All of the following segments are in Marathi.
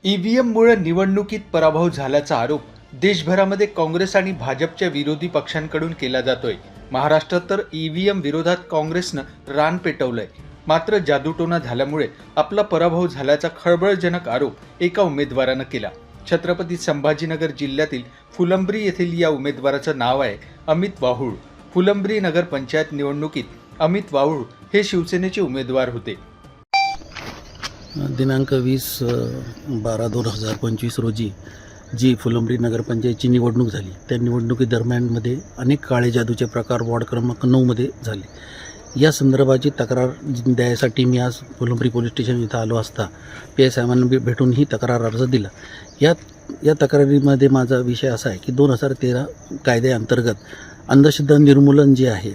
ईव्हीएममुळे निवडणुकीत पराभव झाल्याचा आरोप देशभरामध्ये काँग्रेस आणि भाजपच्या विरोधी पक्षांकडून केला जातोय. महाराष्ट्रात तर ईव्हीएम विरोधात काँग्रेसनं रान पेटवलंय. मात्र जादूटोणा झाल्यामुळे आपला पराभव झाल्याचा खळबळजनक आरोप एका उमेदवारानं केला. छत्रपती संभाजीनगर जिल्ह्यातील फुलंब्री येथील या उमेदवाराचं नाव आहे अमित वाहुळ. फुलंब्री नगर पंचायत निवडणुकीत अमित वाहुळ हे शिवसेनेचे उमेदवार होते. दिनांक 20/12/2025 रोजी जी फुलंब्री नगरपंचायतची निवडणूक झाली, त्या निवडणुकीदरम्यानमध्ये अनेक काळे जादूचे प्रकार वॉर्ड क्रमांक 9मध्ये झाले. या संदर्भाची तक्रार द्यायसाठी मी आज फुलंब्री पोलीस स्टेशन इथं आलो असता PI साहेबांना भेटून ही तक्रार अर्ज दिला. या तक्रारीमध्ये माझा विषय असा आहे की 2013 कायद्याअंतर्गत अंधश्रद्धा निर्मूलन जे आहे,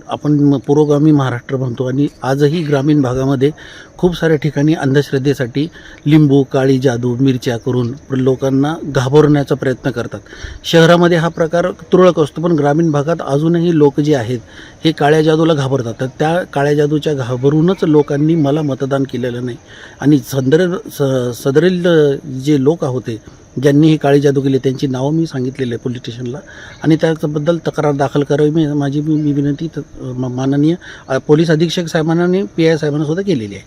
आपण पुरोगामी महाराष्ट्र म्हणतो आणि आजही ग्रामीण भागामध्ये खूप साऱ्या ठिकाणी अंधश्रद्धेसाठी लिंबू, काळी जादू, मिरच्या करून लोकांना घाबरण्याचा प्रयत्न करतात. शहरामध्ये हा प्रकार तुरळक असतो, पण ग्रामीण भागात अजूनही लोक जे आहेत हे काळ्या जादूला घाबरतात. तर त्या काळ्या जादूच्या घाबरूनच लोकांनी मला मतदान केलेलं नाही आणि सदरील जे लोक होते ज्यांनी ही काळी जादू केली त्यांची नावं मी सांगितलेली आहे पोलीस स्टेशनला आणि त्याबद्दल तक्रार दाखल करावी माझी विनंती माननीय पोलीस अधीक्षक साहेबांना आणि PI साहेबांना सुद्धा केलेली आहे.